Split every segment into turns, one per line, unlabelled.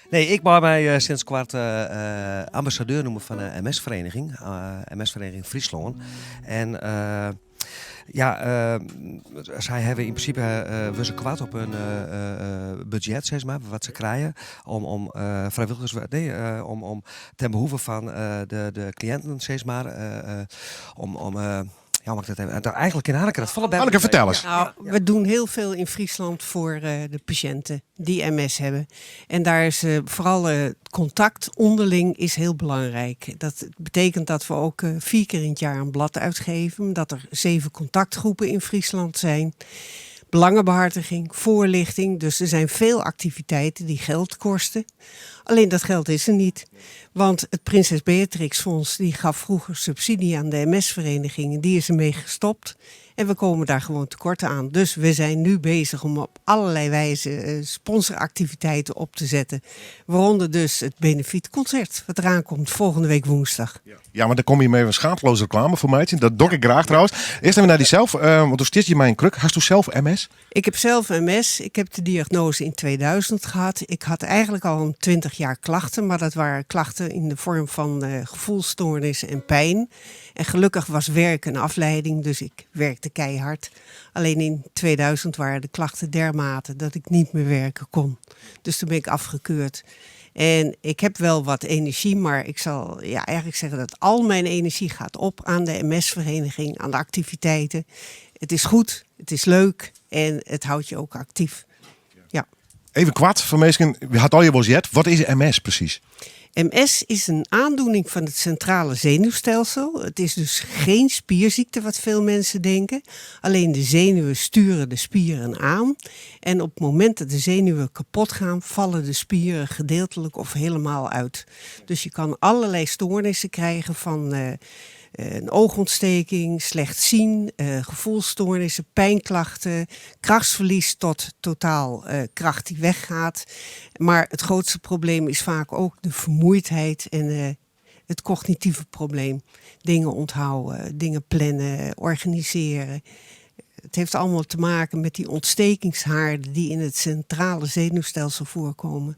Nee, ik ben mij sinds kwart ambassadeur noemen van de MS-vereniging. MS-vereniging Friesland. En zij hebben in principe we ze kwart op hun budget, zeg maar, wat ze krijgen. Om vrijwilligers, om ten behoeve van de cliënten, zeg maar, ja, mag ik dat even? Eigenlijk in Hanneke, dat volle bij.
Hanneke, vertel eens.
Nou, we doen heel veel in Friesland voor de patiënten die MS hebben. En daar is vooral contact onderling is heel belangrijk. Dat betekent dat we ook 4 keer in het jaar een blad uitgeven. Dat er 7 contactgroepen in Friesland zijn. Belangenbehartiging, voorlichting. Dus er zijn veel activiteiten die geld kosten. Alleen dat geld is er niet. Want het Prinses Beatrix Fonds die gaf vroeger subsidie aan de MS-verenigingen. Die is ermee gestopt. En we komen daar gewoon tekort aan. Dus we zijn nu bezig om op allerlei wijze sponsoractiviteiten op te zetten. Waaronder dus het benefietconcert wat eraan komt volgende week woensdag.
Ja, maar dan kom je mee een schaamteloze reclame voor mij. Dat doe ik graag trouwens. Eerst even naar die zelf, want toen stiet je mij een kruk. Hast u zelf MS?
Ik heb zelf MS. Ik heb de diagnose in 2000 gehad. Ik had eigenlijk al 20 jaar klachten. Maar dat waren klachten in de vorm van gevoelsstoornissen en pijn. En gelukkig was werk een afleiding. Dus ik werkte keihard. Alleen in 2000 waren de klachten dermate dat ik niet meer werken kon. Dus toen ben ik afgekeurd. En ik heb wel wat energie, maar ik zal eigenlijk zeggen dat al mijn energie gaat op aan de MS-vereniging, aan de activiteiten. Het is goed, het is leuk en het houdt je ook actief. Ja.
Even kwart van mensen, je had al je jet. Wat is MS precies?
MS is een aandoening van het centrale zenuwstelsel. Het is dus geen spierziekte wat veel mensen denken. Alleen de zenuwen sturen de spieren aan. En op het moment dat de zenuwen kapot gaan, vallen de spieren gedeeltelijk of helemaal uit. Dus je kan allerlei stoornissen krijgen van een oogontsteking, slecht zien, gevoelsstoornissen, pijnklachten, krachtsverlies tot totaal kracht die weggaat. Maar het grootste probleem is vaak ook de vermoeidheid en het cognitieve probleem. Dingen onthouden, dingen plannen, organiseren. Het heeft allemaal te maken met die ontstekingshaarden die in het centrale zenuwstelsel voorkomen.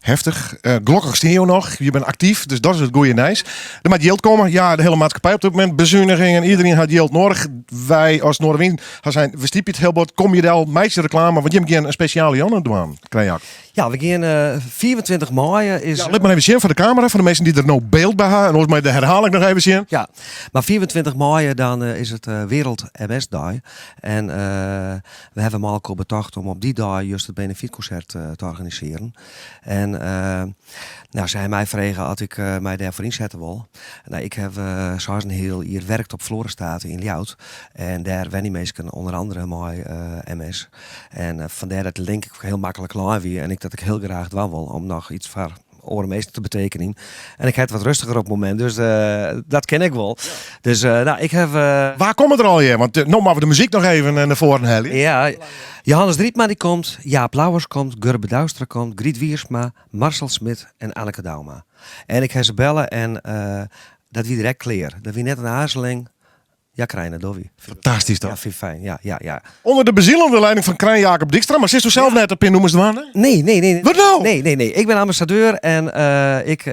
Heftig. Gelukkig steen je nog. Je bent actief, dus dat is het goede nieuws. Er moet geld komen. Ja, de hele maatschappij op dit moment. Bezuinigingen. Iedereen had geld nodig. Wij als Noorderwind we stiepen het heel wat. Kom je al meisje reclame? Want je hebt een speciale Jan doen.
Ja, we gaan 24 mei is...
Ja, let maar even zien voor de camera. Voor de mensen die er nou beeld bij hebben. En volgens mij de herhaling nog even zien.
Ja, maar 24 mei dan is het Wereld MS-dag. En we hebben Malco betocht om op die dag juist het benefietconcert te organiseren. En zij mij vregen als ik mij daarvoor inzetten wil. Nou, ik heb zoals een heel hier werkt op Florenstaten in Ljout. En daar wen die mensen onder andere mooi MS. En vandaar dat de link ik heel makkelijk klaar weer. En dat ik heel graag dwan wil om nog iets voor orenmeester te betekenen. En ik heb het wat rustiger op het moment, dus dat ken ik wel. Dus ik heb...
Waar komt het er al je? Want nog maar de muziek nog even naar voren halen.
Ja, Johannes Driepma die komt, Jaap Lauwers komt, Gurbe Douwstra komt, Griet Wiersma, Marcel Smit en Anneke Dauma. En ik heb ze bellen en dat wie direct kleer. Dat wie net een aarzeling. Ja, Krijnen, Dovie.
Fantastisch toch?
Ja, vind ik fijn. Ja.
Onder de bezielende leiding van Krijn Jacob Dijkstra. Maar zit u zelf net op in noemen ze het aan?
Nee.
Wat nou?
Nee. Ik ben ambassadeur en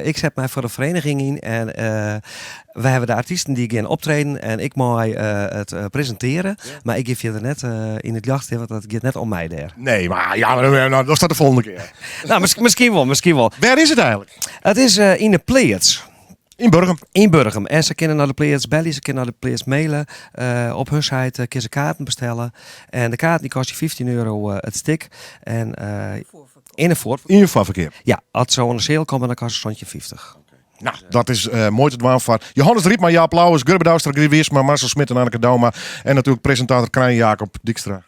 ik zet mij voor de vereniging in. En we hebben de artiesten die gaan optreden en ik mag het presenteren. Ja. Maar ik geef je er net in het jacht, want dat gaat net om mij daar.
Nee, maar dat staat de volgende keer.
Nou, misschien wel.
Waar is het eigenlijk?
Het is in de Pleiades.
In Burgum.
In Burgum. En ze kunnen naar de Pleiades bellen, ze kunnen naar de Pleiades mailen. Op hun site kunnen ze kaarten bestellen. En de kaart die kost je €15 het stuk. En in een
voorverkeer.
Ja, als zo aan de sale komt, dan kost het zo'n 50.
Nou, dat is mooi te doen van Johannes Driepma, Jaap Lauwers, Gurbe Douwstra, Griet Wiersma, Marcel Smit en Anneke Dauma. En natuurlijk presentator Krijn Jacob Dijkstra.